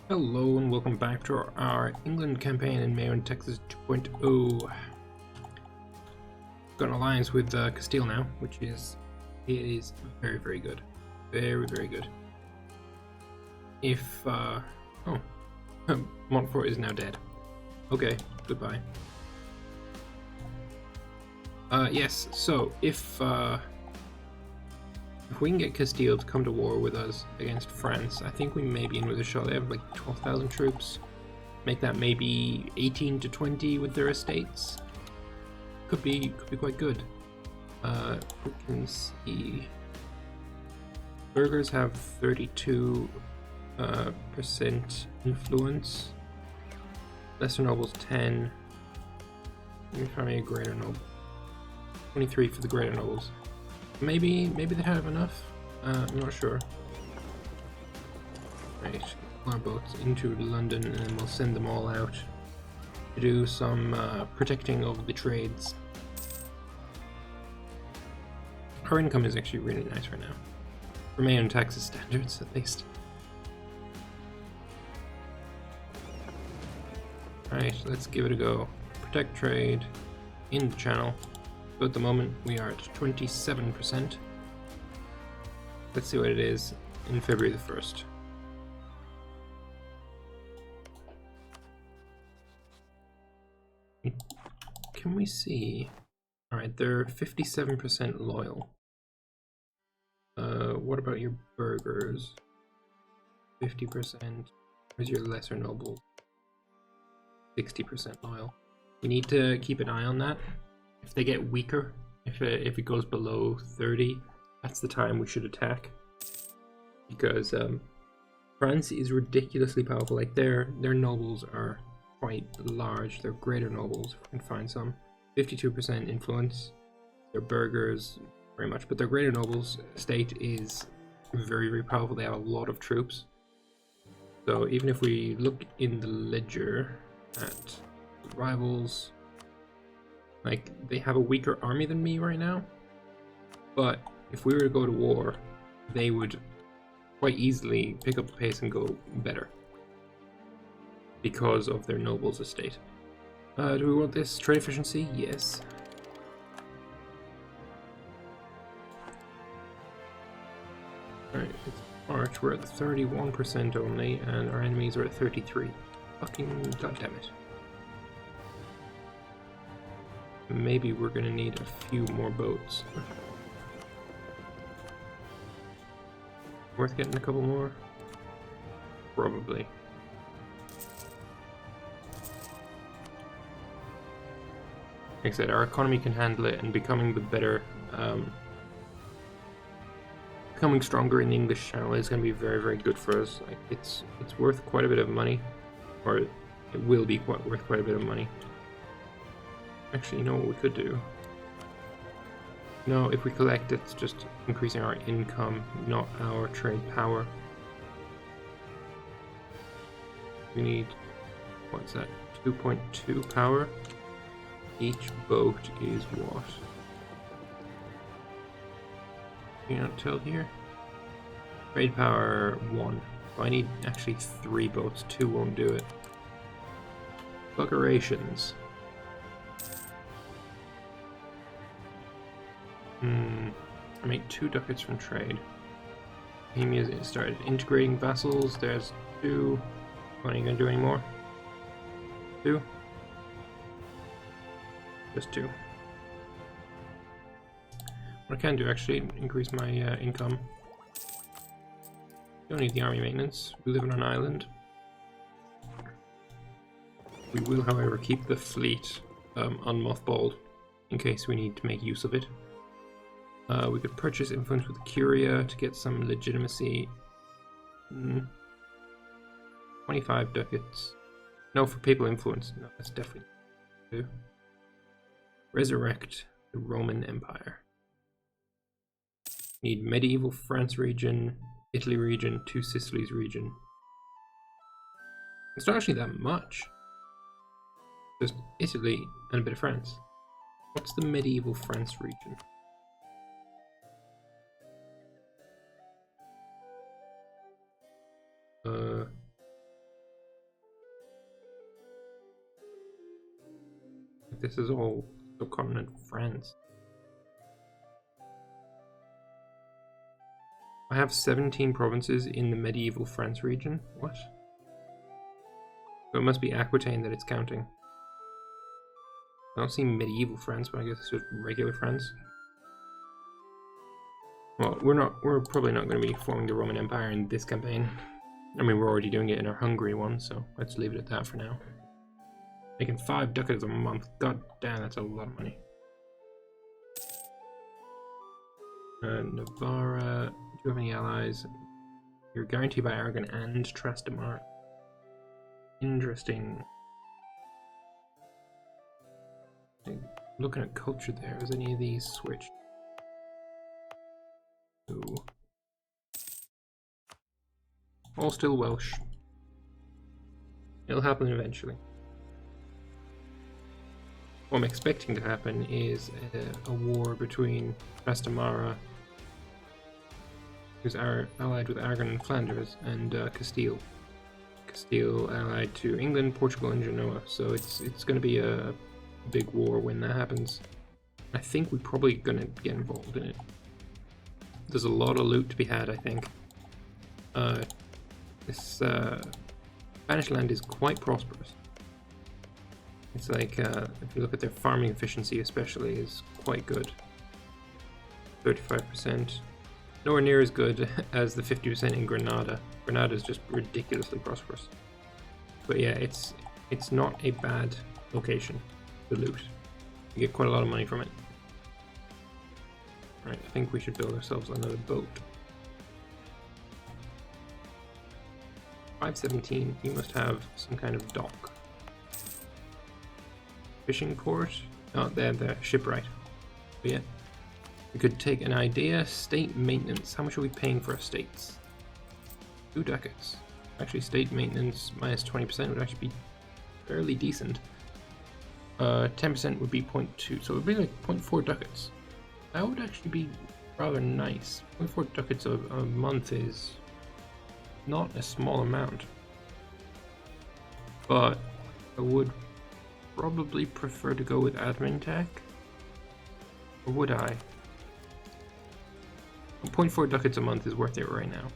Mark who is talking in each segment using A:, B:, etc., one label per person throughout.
A: Hello and welcome back to our England campaign in MEIOU and Texas 2.0. Got an alliance with Castile now, which is very, very good. Very, very good. If Montfort is now dead. Okay, goodbye. Yes, so if we can get Castile to come to war with us against France, I think we may be in with a shot. They have like 12,000 troops. Make that maybe 18 to 20 with their estates. Could be quite good. We can see burghers have 32% influence. Lesser nobles 10. Let me find me a greater noble. 23 for the greater nobles. Maybe they have enough. I'm not sure. Right, our boats into London, and then we'll send them all out to do some protecting of the trades. Our income is actually really nice right now, for MEIOU and Texas standards at least. Alright, let's give it a go. Protect trade in the channel. So at the moment we are at 27%. Let's see what it is in February the 1st. Can we see? Alright, they're 57% loyal. What about your burghers? 50%. Where's your lesser noble? 60% loyal. We need to keep an eye on that. If they get weaker, if it goes below 30, that's the time we should attack. Because France is ridiculously powerful. Like their nobles are quite large. They're greater nobles, if we can find some. 52% influence. Their burghers, very much. But their greater nobles state is very, very powerful. They have a lot of troops. So even if we look in the ledger at rivals, like, they have a weaker army than me right now, but if we were to go to war, they would quite easily pick up the pace and go better because of their nobles' estate. Do we want this trade efficiency? Yes. Alright, it's March, we're at 31% only, and our enemies are at 33. Fucking goddammit. Maybe we're gonna need a few more boats. Worth getting a couple more? Probably. Like I said, our economy can handle it, and becoming the better, becoming stronger in the English Channel is going to be very, very good for us. Like it's worth quite a bit of money, or it will be worth quite a bit of money. Actually, you know what we could do? No, if we collect, it's just increasing our income, not our trade power. We need, what's that, 2.2 power? Each boat is what? Can you not tell here? Trade power 1. So I need actually 3 boats, 2 won't do it. Buggerations. I make 2 ducats from trade. Bohemia started integrating vassals. There's 2. What are you gonna do any more? 2? Just 2. What I can do actually, increase my income. Don't need the army maintenance. We live on an island. We will, however, keep the fleet unmothballed in case we need to make use of it. We could purchase influence with Curia to get some legitimacy. 25 ducats. No, for papal influence. No, that's definitely do. Resurrect the Roman Empire. Need medieval France region, Italy region, 2 Sicilies region. It's not actually that much. Just Italy and a bit of France. What's the medieval France region? This is all subcontinent France. I have 17 provinces in the medieval France region. What? So it must be Aquitaine that it's counting. I don't see medieval France, but I guess it's just regular France. Well, we're probably not going to be forming the Roman Empire in this campaign. I mean, we're already doing it in our Hungary one, so let's leave it at that for now. Making 5 ducats a month. God damn, that's a lot of money. Navarra, do you have any allies? You're guaranteed by Aragon and Trastamara. Interesting. Looking at culture there, has any of these switched? Ooh. All still Welsh. It'll happen eventually. What I'm expecting to happen is a war between Trastamara, who's allied with Aragon and Flanders, and Castile. Castile allied to England, Portugal, and Genoa. So it's going to be a big war when that happens. I think we're probably going to get involved in it. There's a lot of loot to be had, I think. This Spanish land is quite prosperous. It's like, if you look at their farming efficiency especially, is quite good. 35%. Nowhere near as good as the 50% in Granada. Granada is just ridiculously prosperous. But yeah, it's not a bad location to loot. You get quite a lot of money from it. Right, I think we should build ourselves another boat. 517, you must have some kind of dock. Fishing port? Oh, the shipwright. But yeah, we could take an idea. State maintenance. How much are we paying for estates? 2 ducats. Actually, state maintenance minus 20% would actually be fairly decent. 10% would be 0.2, so it would be like 0.4 ducats. That would actually be rather nice. 0.4 ducats a month is not a small amount. But I would probably prefer to go with admin tech. Or would I? 0.4 ducats a month is worth it right now.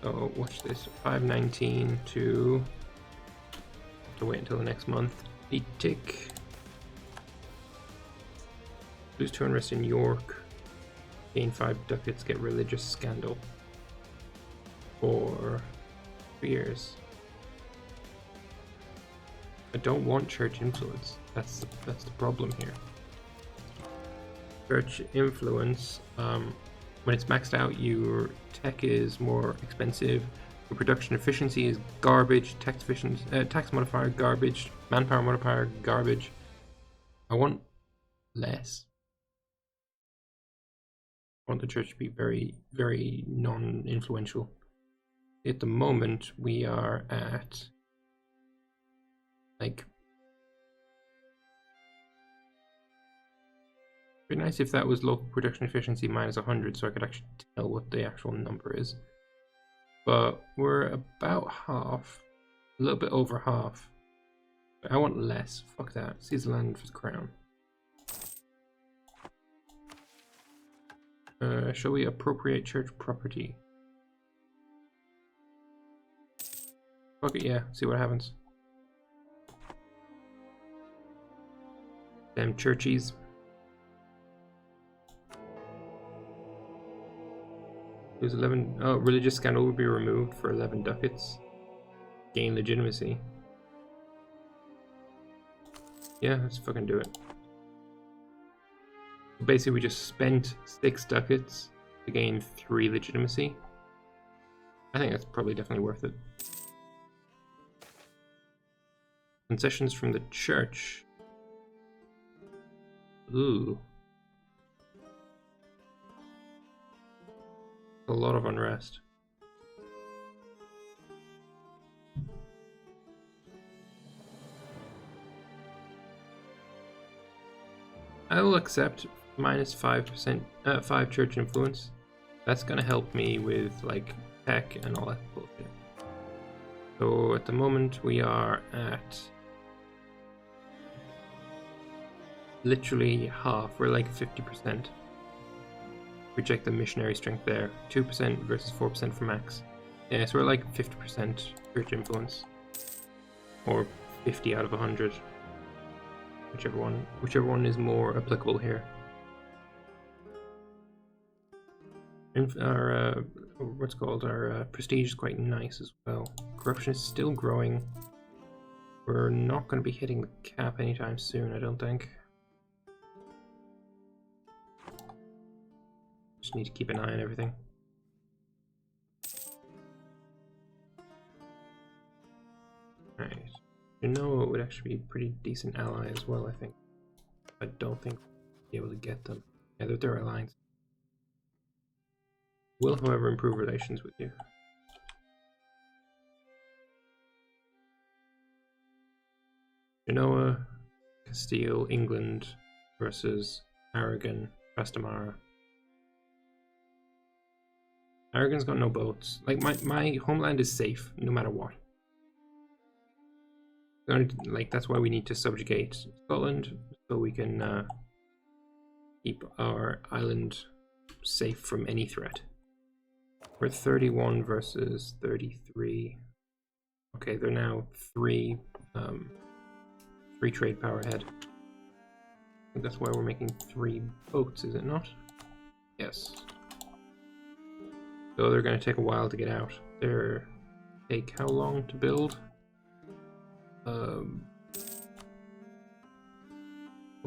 A: So watch this. 519 to... have to wait until the next month. A tick. Lose 2 unrest in York. Gain 5 ducats, get religious scandal. For 2 years. I don't want church influence. That's the problem here. Church influence, when it's maxed out, your tech is more expensive. Your production efficiency is garbage. Tax modifier garbage. Manpower modifier garbage. I want less. I want the church to be very, very non-influential. At the moment, we are at like, it'd be nice if that was local production efficiency minus 100, so I could actually tell what the actual number is. But we're about half, a little bit over half. I want less. Fuck that. Seize the land for the crown. Shall we appropriate church property? Fuck it, yeah. See what happens. Damn churchies. There's 11. Oh, religious scandal will be removed for 11 ducats. Gain legitimacy. Yeah, let's fucking do it. Basically, we just spent 6 ducats to gain 3 legitimacy. I think that's probably definitely worth it. Concessions from the church. Ooh. A lot of unrest. I will accept minus 5%, 5 church influence. That's gonna help me with like tech and all that bullshit. So at the moment we are at literally half. We're like 50%. We check the missionary strength there. 2% versus 4% for max. Yeah, so we're like 50% church influence. Or 50 out of 100. Whichever one is more applicable here. And our our prestige is quite nice as well. Corruption is still growing. We're not going to be hitting the cap anytime soon, I don't think. Just need to keep an eye on everything. Alright. Genoa would actually be a pretty decent ally as well, I think. I don't think we'll be able to get them. Yeah, they're their alliance. Will, however, improve relations with you. Genoa, Castile, England versus Aragon, Trastamara. Aragon's got no boats. Like, my homeland is safe, no matter what. Like, that's why we need to subjugate Scotland, so we can keep our island safe from any threat. We're 31 versus 33. Okay, they're now three trade power ahead. I think that's why we're making 3 boats, is it not? Yes. So they're going to take a while to get out. They're take how long to build? Don't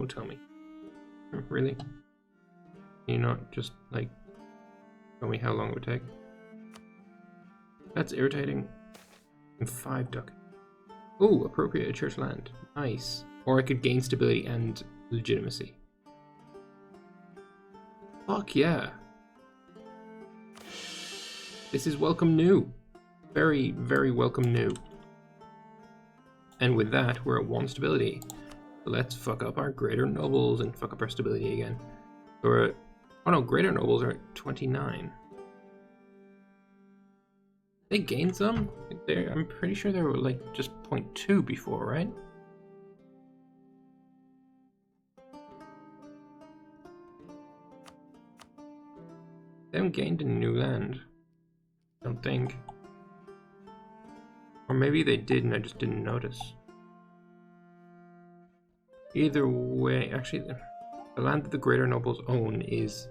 A: tell me. Really? Can you not just like tell me how long it would take? That's irritating. And 5 duck. Oh, appropriate church land. Nice. Or I could gain stability and legitimacy. Fuck yeah. This is welcome new. Very, very welcome new. And with that, we're at 1 stability. Let's fuck up our greater nobles and fuck up our stability again. So we're at, oh no, greater nobles are at 29. They gained some? I'm pretty sure they were like just 0.2 before, right? They haven't gained any new land. I don't think. Or maybe they did and I just didn't notice. Either way, actually, the land that the greater nobles own is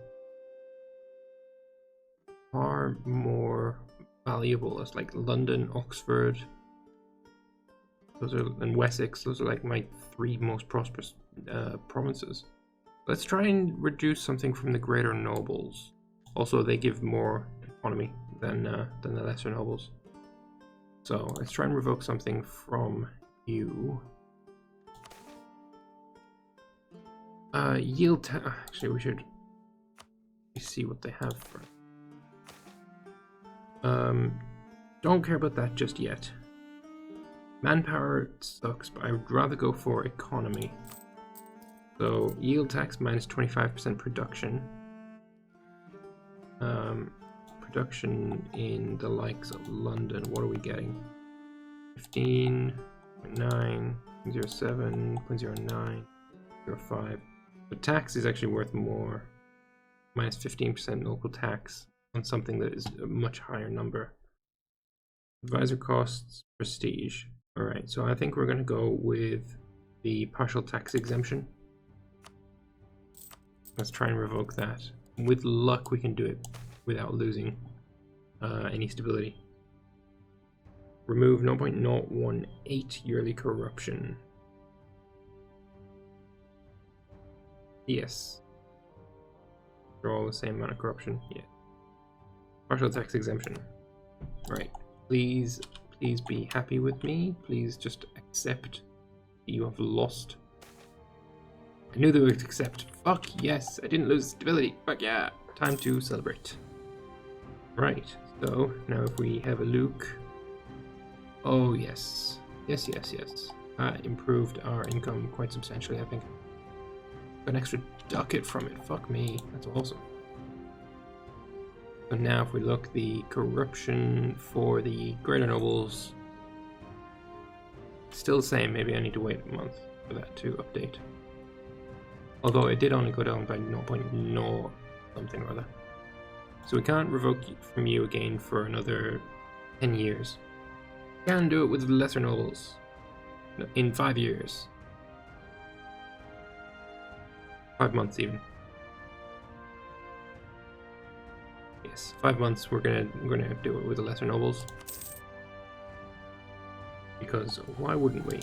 A: far more valuable. It's like London, Oxford, and Wessex. Those are like my 3 most prosperous provinces. Let's try and reduce something from the greater nobles. Also, they give more economy than the lesser nobles. So let's try and revoke something from you. Yield. Actually, we should see what they have for. Don't care about that just yet. Manpower sucks, but I would rather go for economy. So yield tax minus 25% production. Production in the likes of London. What are we getting? 15.9, 0.07, 0.09, 0.05. But tax is actually worth more. Minus 15% local tax on something that is a much higher number. Advisor costs, prestige. Alright, so I think we're going to go with the partial tax exemption. Let's try and revoke that. With luck, we can do it without losing any stability. Remove 0.018 yearly corruption. Yes. They're all the same amount of corruption. Yeah. Partial tax exemption. Right. Please be happy with me. Please just accept that you have lost. I knew they would accept. Fuck yes, I didn't lose stability. Fuck yeah. Time to celebrate. Right. So now if we have a Luke. Oh yes. Yes. Improved our income quite substantially, I think. Got an extra ducat from it. Fuck me. That's awesome. So now if we look, the corruption for the greater nobles still the same. Maybe I need to wait a month for that to update. Although it did only go down by 0.0 something or other. So we can't revoke from you again for another 10 years. We can do it with lesser nobles. In 5 years. 5 months even. Yes, 5 months we're gonna do it with the lesser nobles. Because why wouldn't we?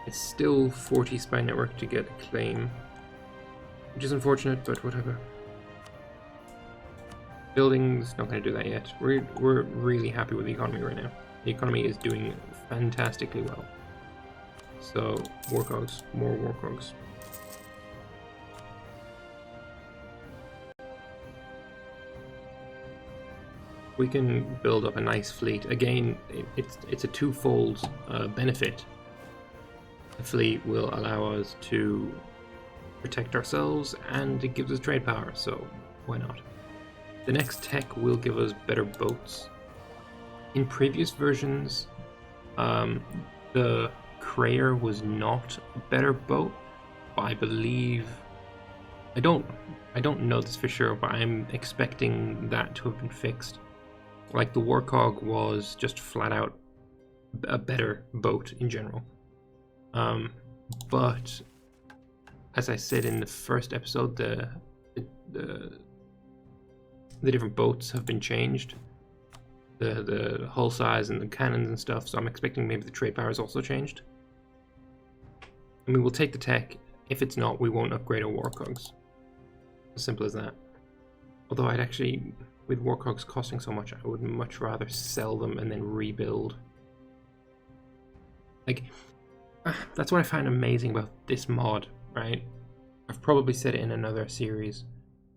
A: It's still 40 spy network to get a claim. Which is unfortunate, but whatever. Buildings, not gonna do that yet. We're really happy with the economy right now. The economy is doing fantastically well. So, warcogs, more warcogs. We can build up a nice fleet. Again, it's a twofold benefit. The fleet will allow us to protect ourselves, and it gives us trade power, so why not? The next tech will give us better boats. In previous versions, the Crayer was not a better boat, but I believe... I don't know this for sure, but I'm expecting that to have been fixed. Like, the Warcog was just flat out a better boat in general. But as I said in the first episode, the different boats have been changed. The hull size and the cannons and stuff, so I'm expecting maybe the trade power is also changed. I mean, we'll take the tech. If it's not, we won't upgrade our Warcogs. As simple as that. Although I'd actually, with Warcogs costing so much, I would much rather sell them and then rebuild. Like, that's what I find amazing about this mod, right? I've probably said it in another series,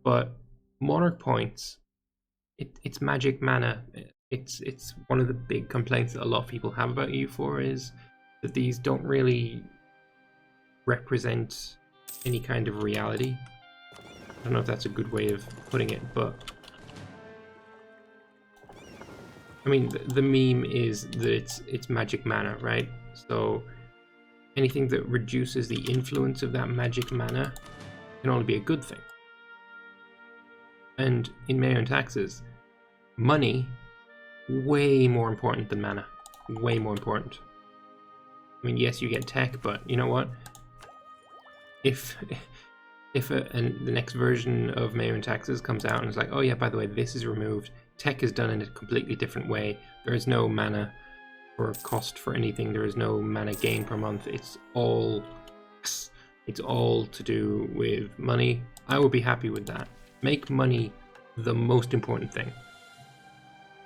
A: but Monarch points, it's magic mana. It's one of the big complaints that a lot of people have about EU4 is that these don't really represent any kind of reality. I don't know if that's a good way of putting it, but I mean, the meme is that it's magic mana, right? So anything that reduces the influence of that magic mana can only be a good thing. And in MEIOU and taxes, money, way more important than mana. Way more important. I mean, yes, you get tech, but you know what? If the next version of MEIOU and taxes comes out and it's like, oh yeah, by the way, this is removed, tech is done in a completely different way, there is no mana or cost for anything, there is no mana gain per month, it's all to do with money, I would be happy with that. Make money the most important thing.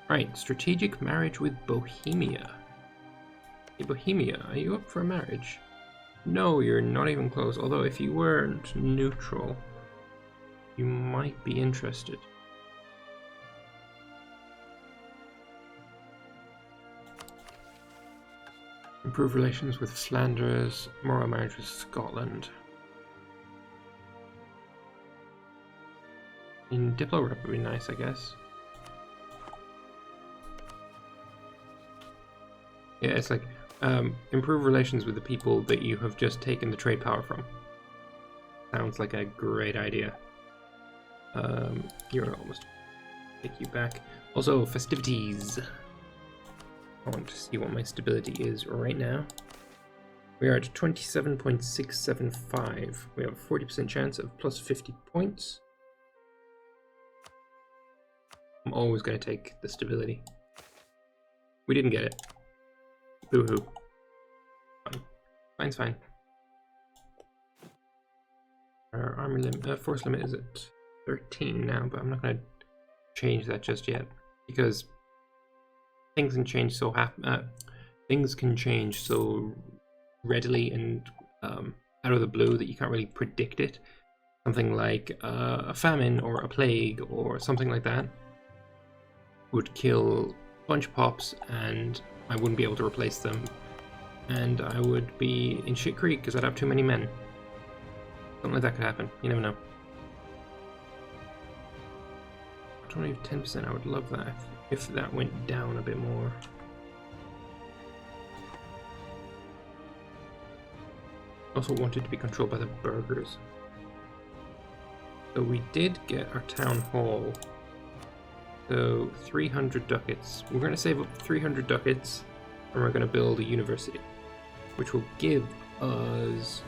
A: Right, strategic marriage with Bohemia. Hey Bohemia, are you up for a marriage? No, you're not even close, although if you weren't neutral, you might be interested. Improve relations with Flanders, moral marriage with Scotland. In Diplo Rep would be nice, I guess. Yeah, it's like, improve relations with the people that you have just taken the trade power from. Sounds like a great idea. You're almost take you back. Also, festivities. I want to see what my stability is right now. We are at 27.675. We have a 40% chance of plus 50 points. I'm always going to take the stability. We didn't get it. Boo-hoo. Fine. Fine's fine. Our army limit, force limit is at 13 now, but I'm not going to change that just yet because things can change so readily and out of the blue that you can't really predict it. Something like a famine or a plague or something like that would kill a bunch of pops and I wouldn't be able to replace them, and I would be in shit creek because I'd have too many men. Something like that could happen. You never know. 10%. I would love that if that went down a bit more. Also wanted to be controlled by the burghers. So we did get our town hall. So 300 ducats. We're going to save up 300 ducats and we're going to build a university, which will give us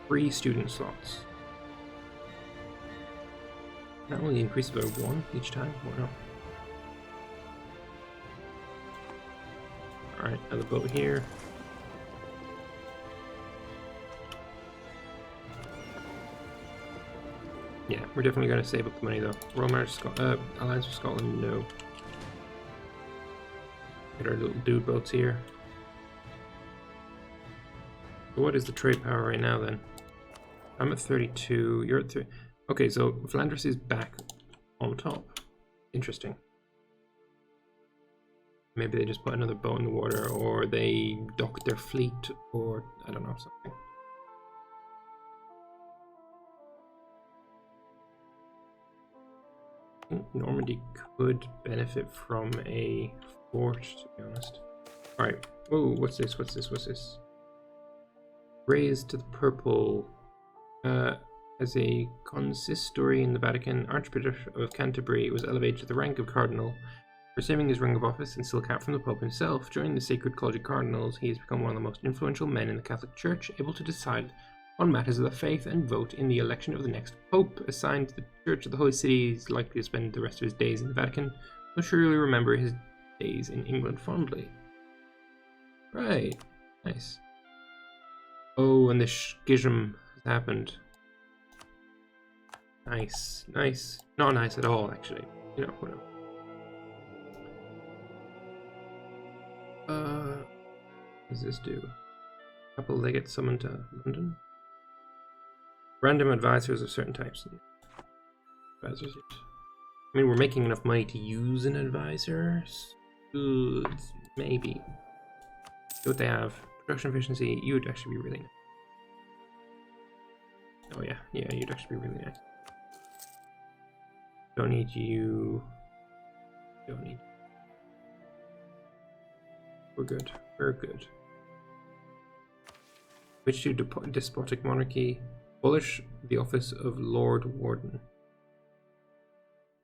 A: 3 student slots. That only increases by 1 each time. Wow. Alright, another boat here. Yeah, we're definitely going to save up the money though. Royal Marriage Alliance with Scotland, no. Get our little dude boats here. So what is the trade power right now then? I'm at 32, you're at 3. Okay, so Flanders is back on top. Interesting. Maybe they just put another boat in the water, or they docked their fleet, or I don't know, something. I think Normandy could benefit from a fort, to be honest. Alright, whoa, what's this, what's this, what's this? Raised to the purple. As a consistory in the Vatican, Archbishop of Canterbury was elevated to the rank of cardinal. Receiving his ring of office and silk hat from the Pope himself, joining the Sacred College of Cardinals, he has become one of the most influential men in the Catholic Church, able to decide on matters of the faith and vote in the election of the next Pope. Assigned to the Church of the Holy City, he is likely to spend the rest of his days in the Vatican, will surely remember his days in England fondly. Right, nice. Oh, and the schism has happened. Nice, nice. Not nice at all, actually. You know, whatever. What does this do? Couple legates summoned to London. Random advisors of certain types. Advisors. I mean, we're making enough money to use an advisor. Good, maybe. See what they have. Production efficiency. You would actually be really nice. Oh yeah, you'd actually be really nice. Don't need you. Don't need. We're good. We're good. Switch to despotic monarchy. Abolish the office of Lord Warden.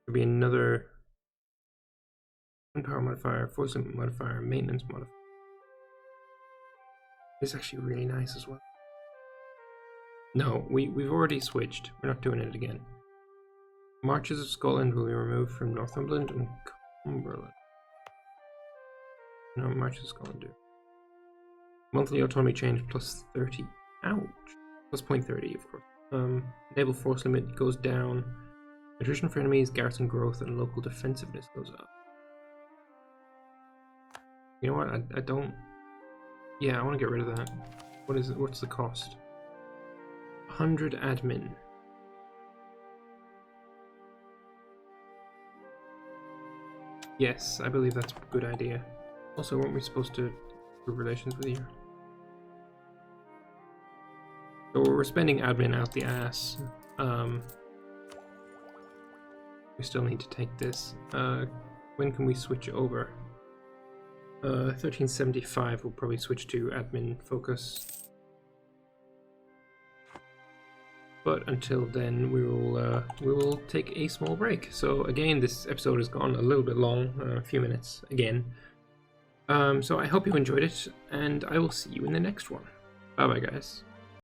A: There'll be another power modifier, force limit modifier, maintenance modifier. It's actually really nice as well. No, we've already switched. We're not doing it again. Marches of Scotland will be removed from Northumberland and Cumberland. No, Marches of Scotland do. Monthly autonomy change plus 30. Ouch. Plus 0.30, of course. Naval force limit goes down. Attrition for enemies, garrison growth, and local defensiveness goes up. You know what? I don't. Yeah, I want to get rid of that. What is it? What's the cost? 100 admin. Yes, I believe that's a good idea. Also, weren't we supposed to improve relations with you? So we're spending admin out the ass. We still need to take this. When can we switch over? 1375 will probably switch to admin focus. But until then, we will take a small break. So again, this episode has gone a little bit long, a few minutes again. So I hope you enjoyed it, and I will see you in the next one. Bye bye, guys.